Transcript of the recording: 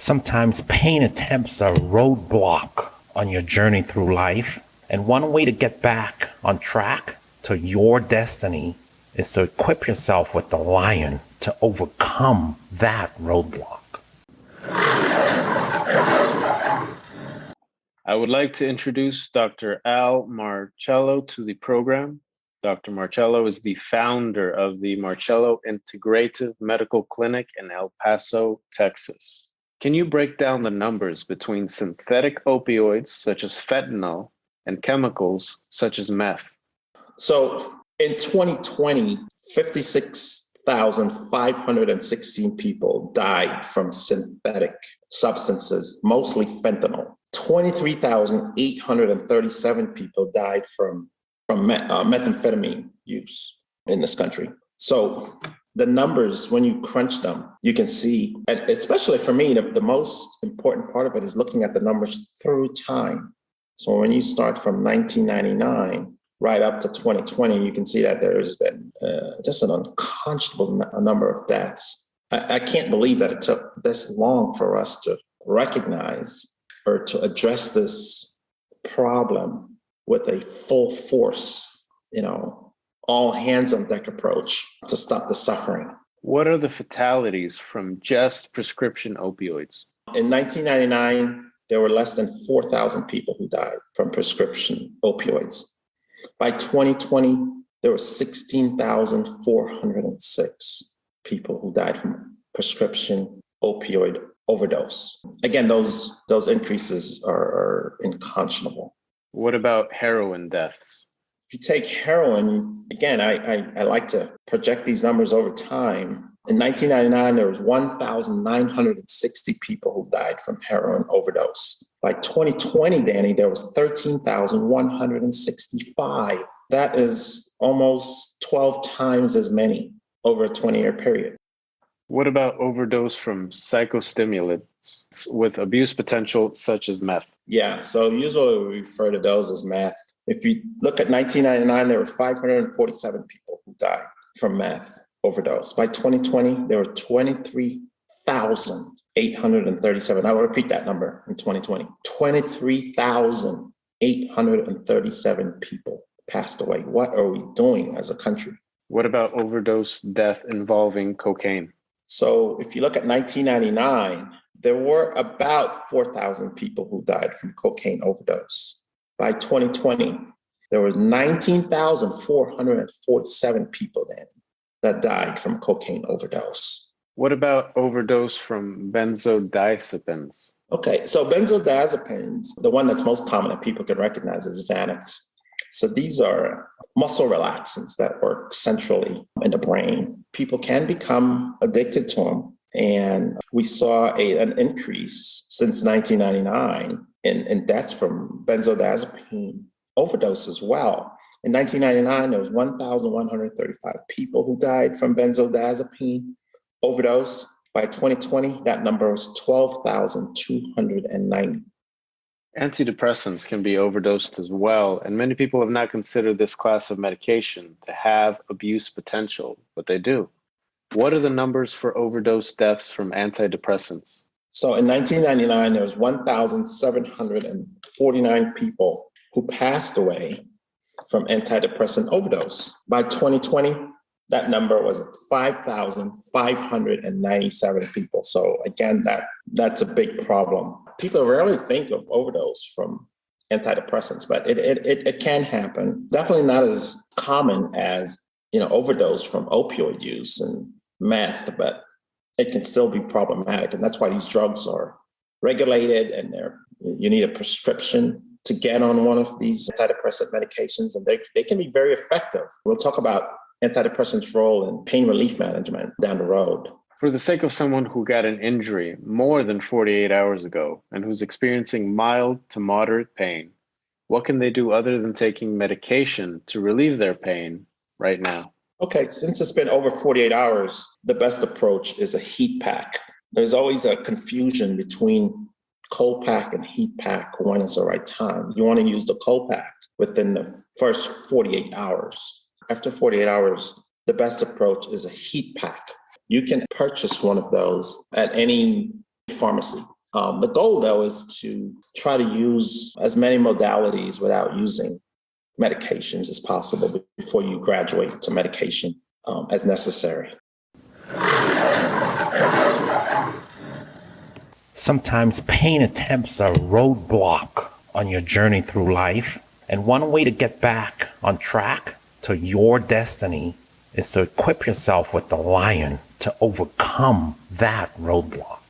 Sometimes pain attempts a roadblock on your journey through life, and one way to get back on track to your destiny is to equip yourself with the lion to overcome that roadblock. I would like to introduce Dr. Al Marcello to the program. Dr. Marcello is the founder of the Marcello Integrative Medical Clinic in El Paso, Texas. Can you break down the numbers between synthetic opioids such as fentanyl and chemicals such as meth? So in 2020, 56,516 people died from synthetic substances, mostly fentanyl. 23,837 people died from methamphetamine use in this country. So the numbers, when you crunch them, you can see, and especially for me, the most important part of it is looking at the numbers through time. So when you start from 1999 right up to 2020, you can see that there's been just an unconscionable number of deaths. I can't believe that it took this long for us to recognize or to address this problem with a full force, all hands on deck approach to stop the suffering. What are the fatalities from just prescription opioids? In 1999, there were less than 4,000 people who died from prescription opioids. By 2020, there were 16,406 people who died from prescription opioid overdose. Again, those increases are unconscionable. What about heroin deaths? If you take heroin, again, I like to project these numbers over time. In 1999, there was 1,960 people who died from heroin overdose. By 2020, Danny, there was 13,165. That is almost 12 times as many over a 20-year period. What about overdose from psychostimulants with abuse potential, such as meth? Yeah, so usually we refer to those as meth. If you look at 1999, there were 547 people who died from meth overdose. By 2020, there were 23,837. I will repeat that number in 2020. 23,837 people passed away. What are we doing as a country? What about overdose death involving cocaine? So if you look at 1999, there were about 4,000 people who died from cocaine overdose. By 2020, there was 19,447 people then that died from cocaine overdose. What about overdose from benzodiazepines? Okay, so benzodiazepines, the one that's most common that people can recognize is Xanax. So these are muscle relaxants that work centrally in the brain. People can become addicted to them. And we saw an increase since 1999 in deaths from benzodiazepine overdose as well. In 1999, there was 1,135 people who died from benzodiazepine overdose. By 2020, that number was 12,290. Antidepressants can be overdosed as well, and many people have not considered this class of medication to have abuse potential, but they do. What are the numbers for overdose deaths from antidepressants? So in 1999, there was 1,749 people who passed away from antidepressant overdose. By 2020, that number was 5,597 people. So again, that's a big problem. People rarely think of overdose from antidepressants, but it can happen. Definitely not as common as overdose from opioid use and meth, but it can still be problematic. And that's why these drugs are regulated, and you need a prescription to get on one of these antidepressant medications, and they can be very effective. We'll talk about antidepressants' role in pain relief management down the road. For the sake of someone who got an injury more than 48 hours ago and who's experiencing mild to moderate pain, what can they do other than taking medication to relieve their pain right now? Okay, since it's been over 48 hours, the best approach is a heat pack. There's always a confusion between cold pack and heat pack when it's the right time. You want to use the cold pack within the first 48 hours. After 48 hours, the best approach is a heat pack. You can purchase one of those at any pharmacy. The goal, though, is to try to use as many modalities without using medications as possible before you graduate to medication as necessary. Sometimes pain attempts are a roadblock on your journey through life, and one way to get back on track to your destiny is to equip yourself with the lion to overcome that roadblock.